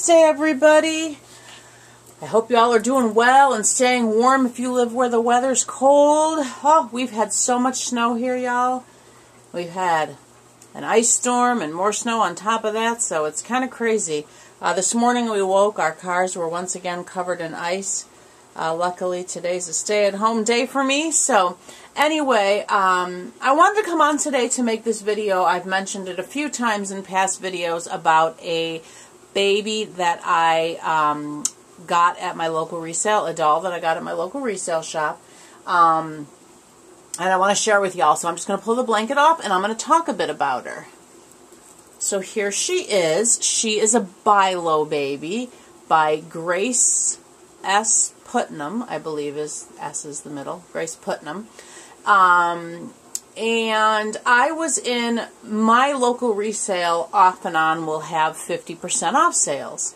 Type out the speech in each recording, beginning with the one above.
Thursday, everybody. I hope you all are doing well and staying warm if you live where the weather's cold. Oh, we've had so much snow here, y'all. We've had an ice storm and more snow on top of that, so it's kind of crazy. This morning we woke, our cars were once again covered in ice. Luckily, today's a stay-at-home day for me. So, anyway, I wanted to come on today to make this video. I've mentioned it a few times in past videos about a baby that I got at my local resale, a doll that I got at my local resale shop. And I want to share with y'all. So I'm just going to pull the blanket off and I'm going to talk a bit about her. So here she is. She is a Bilo baby by Grace S. Putnam, I believe is S is the middle. Grace Putnam. And I was in my local resale, off and on will have 50% off sales.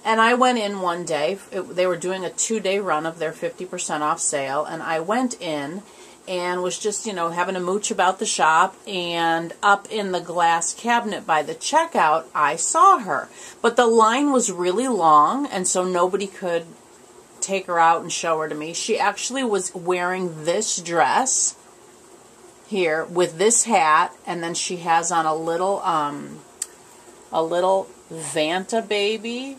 And I went in one day. They were doing a 2-day run of their 50% off sale. And I went in and was just, you know, having a mooch about the shop. And up in the glass cabinet by the checkout, I saw her. But the line was really long, and so nobody could take her out and show her to me. She actually was wearing this dress here with this hat, and then she has on a little Vanta baby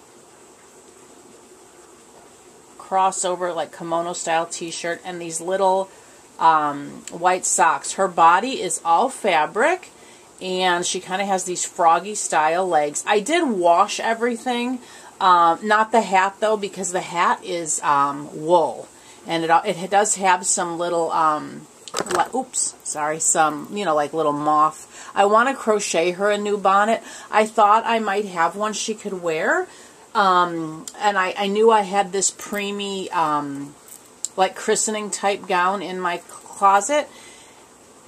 crossover, like kimono style t-shirt, and these little white socks. Her body is all fabric, and she kind of has these froggy style legs. I did wash everything. Not the hat, though, because the hat is wool. And it does have some little, some, you know, like little moth. I want to crochet her a new bonnet. I thought I might have one she could wear. And I knew I had this preemie, like christening type gown in my closet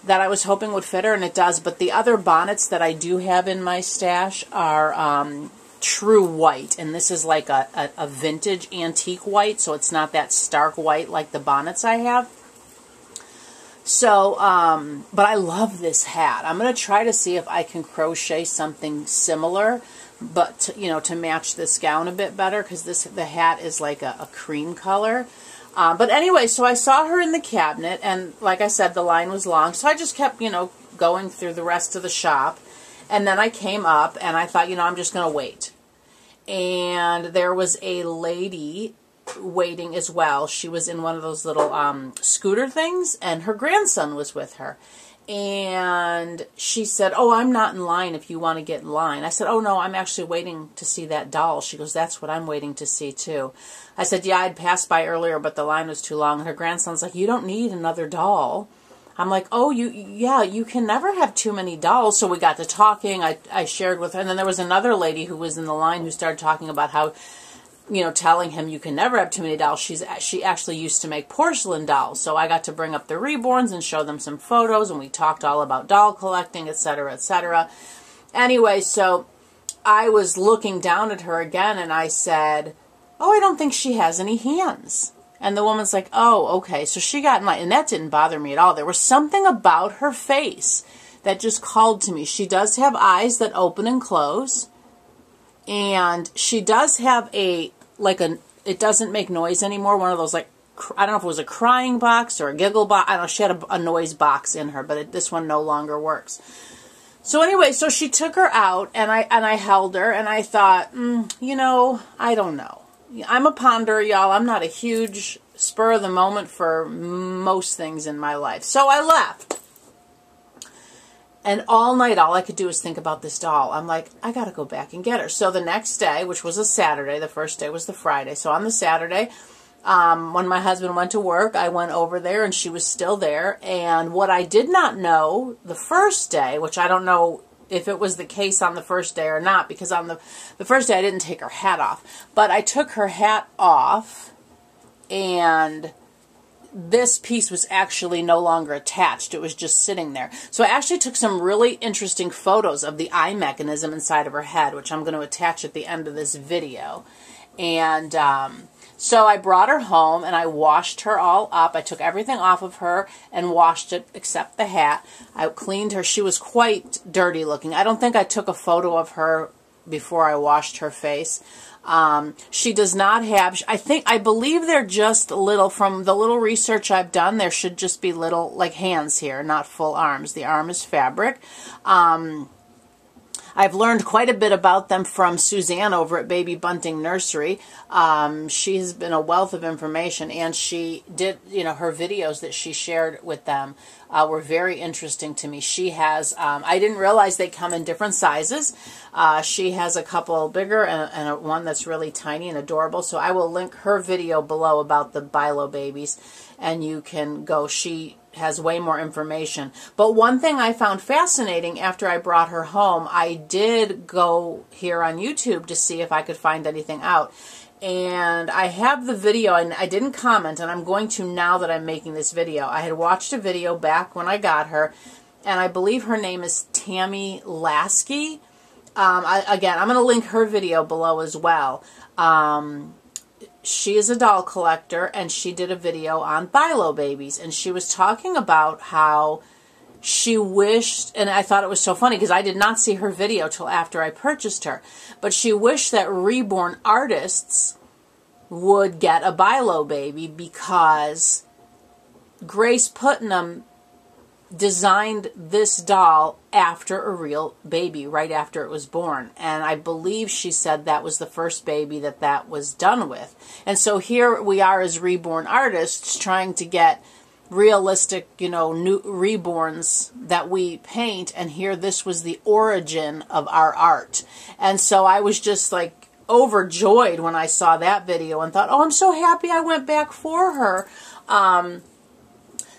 that I was hoping would fit her, and it does. But the other bonnets that I do have in my stash are true white, and this is like a vintage antique white, so it's not that stark white like the bonnets I have. So, but I love this hat. I'm going to try to see if I can crochet something similar, but to, you know, to match this gown a bit better, because the hat is like a cream color. But anyway, so I saw her in the cabinet, and like I said, the line was long, so I just kept, you know, going through the rest of the shop. And then I came up, and I thought, you know, I'm just going to wait. And there was a lady waiting as well. She was in one of those little scooter things, and her grandson was with her. And she said, "Oh, I'm not in line if you want to get in line." I said, "Oh, no, I'm actually waiting to see that doll." She goes, "That's what I'm waiting to see, too." I said, "Yeah, I'd passed by earlier, but the line was too long." And her grandson's like, "You don't need another doll." I'm like, "Oh, you can never have too many dolls." So we got to talking. I shared with her. And then there was another lady who was in the line who started talking about how, you know, telling him you can never have too many dolls. She actually used to make porcelain dolls. So I got to bring up the reborns and show them some photos. And we talked all about doll collecting, etc., etc. Anyway, so I was looking down at her again, and I said, "Oh, I don't think she has any hands." And the woman's like, "Oh, okay." So she got in line, and that didn't bother me at all. There was something about her face that just called to me. She does have eyes that open and close. And she does have it doesn't make noise anymore. One of those, like, I don't know if it was a crying box or a giggle box. I don't know. She had a noise box in her, but this one no longer works. So anyway, so she took her out, and I held her, and I thought, you know, I don't know. I'm a ponderer, y'all. I'm not a huge spur of the moment for most things in my life. So I left. And all night, all I could do was think about this doll. I'm like, I got to go back and get her. So the next day, which was a Saturday, the first day was the Friday. So on the Saturday, when my husband went to work, I went over there, and she was still there. And what I did not know the first day, which I don't know if it was the case on the first day or not, because on the first day I didn't take her hat off. But I took her hat off, and this piece was actually no longer attached. It was just sitting there. So I actually took some really interesting photos of the eye mechanism inside of her head, which I'm going to attach at the end of this video. And so I brought her home, and I washed her all up. I took everything off of her and washed it except the hat. I cleaned her. She was quite dirty looking. I don't think I took a photo of her before I washed her face. She does not have, I believe they're just little, from the little research I've done, there should just be little, like hands here, not full arms. The arm is fabric. I've learned quite a bit about them from Suzanne over at Baby Bunting Nursery. She has been a wealth of information, and she did, her videos that she shared with them were very interesting to me. She has, I didn't realize they come in different sizes. She has a couple bigger and one that's really tiny and adorable. So I will link her video below about the Bilo babies, and you can go. She has way more information. But one thing I found fascinating after I brought her home, I did go here on YouTube to see if I could find anything out. And I have the video, and I didn't comment, and I'm going to now that I'm making this video. I had watched a video back when I got her, and I believe her name is Tammy Lasky. Again, I'm going to link her video below as well. She is a doll collector, and she did a video on Bilo babies, and she was talking about how she wished, and I thought it was so funny because I did not see her video till after I purchased her, but she wished that reborn artists would get a Bilo baby because Grace Putnam designed this doll after a real baby, right after it was born. And I believe she said that was the first baby that was done with. And so here we are as reborn artists trying to get realistic, new reborns that we paint. And here this was the origin of our art. And so I was just like overjoyed when I saw that video and thought, oh, I'm so happy I went back for her.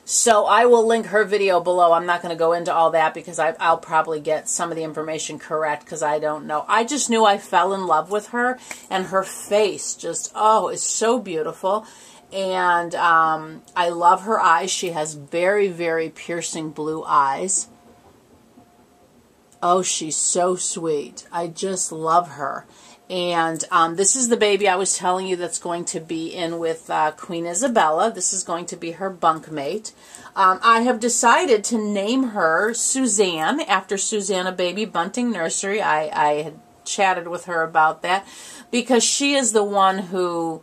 So I will link her video below. I'm not going to go into all that because I'll probably get some of the information correct because I don't know. I just knew I fell in love with her, and her face just, oh, is so beautiful. And I love her eyes. She has very, very piercing blue eyes. Oh, she's so sweet. I just love her. And this is the baby I was telling you that's going to be in with Queen Isabella. This is going to be her bunkmate. I have decided to name her Suzanne after Susanna Baby Bunting Nursery. I had chatted with her about that because she is the one who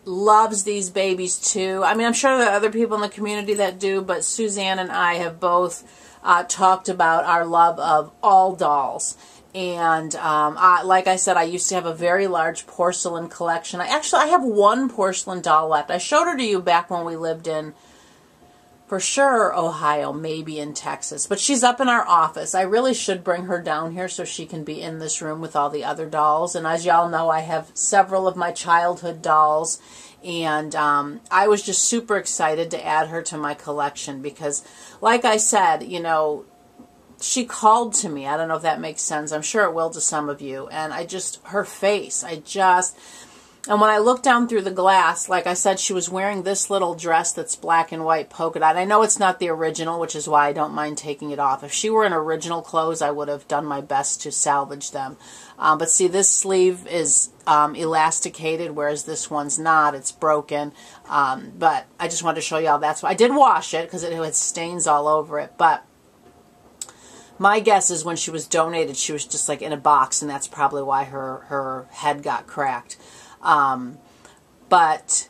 loves these babies too. I mean, I'm sure there are other people in the community that do, but Suzanne and I have both talked about our love of all dolls. And like I said, I used to have a very large porcelain collection. I have one porcelain doll left. I showed her to you back when we lived in, for sure, Ohio, maybe in Texas. But she's up in our office. I really should bring her down here so she can be in this room with all the other dolls. And as y'all know, I have several of my childhood dolls. And I was just super excited to add her to my collection because, like I said, she called to me. I don't know if that makes sense. I'm sure it will to some of you. And her face, and when I looked down through the glass, like I said, she was wearing this little dress that's black and white polka dot. I know it's not the original, which is why I don't mind taking it off. If she were in original clothes, I would have done my best to salvage them. But see, this sleeve is elasticated, whereas this one's not. It's broken. But I just wanted to show y'all that's why. I did wash it because it had stains all over it. But my guess is when she was donated, she was just like in a box, and that's probably why her head got cracked. But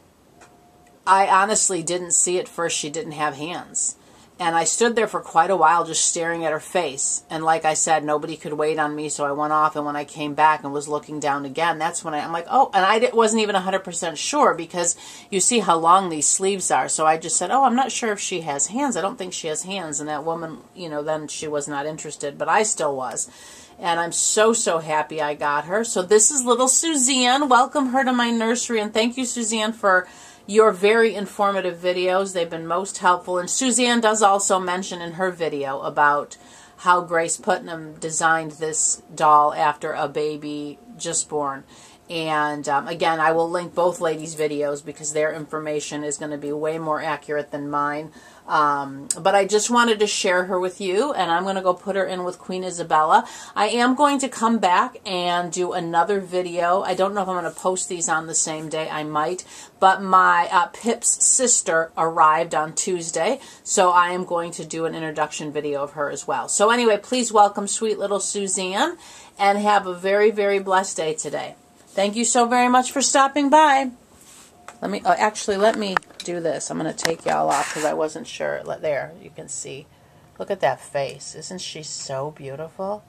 I honestly didn't see at first she didn't have hands. And I stood there for quite a while just staring at her face. And like I said, nobody could wait on me, so I went off. And when I came back and was looking down again, that's when I'm like, oh, and I wasn't even 100% sure because you see how long these sleeves are. So I just said, oh, I'm not sure if she has hands. I don't think she has hands. And that woman, then she was not interested, but I still was. And I'm so, so happy I got her. So this is little Suzanne. Welcome her to my nursery. And thank you, Suzanne, for your very informative videos. They've been most helpful. And Suzanne does also mention in her video about how Grace Putnam designed this doll after a baby just born. And again, I will link both ladies' videos because their information is going to be way more accurate than mine. But I just wanted to share her with you, and I'm going to go put her in with Queen Isabella. I am going to come back and do another video. I don't know if I'm going to post these on the same day. I might. But my Pip's sister arrived on Tuesday, so I am going to do an introduction video of her as well. So anyway, please welcome sweet little Suzanne. and have a very, very blessed day today. Thank you so very much for stopping by. Actually, let me do this. I'm going to take y'all off because I wasn't sure. There, you can see. Look at that face. Isn't she so beautiful?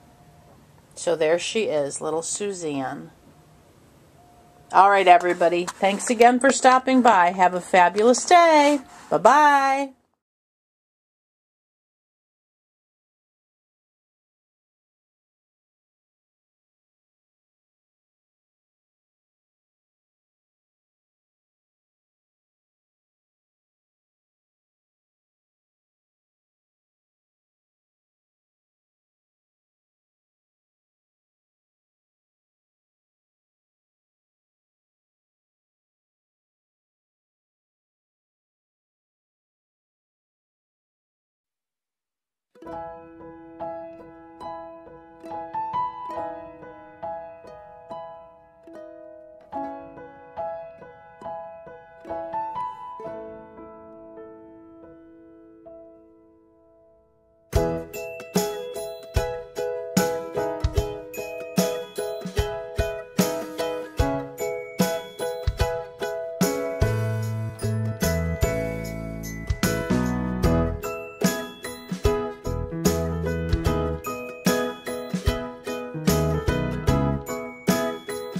So there she is, little Suzanne. All right, everybody. Thanks again for stopping by. Have a fabulous day. Bye-bye.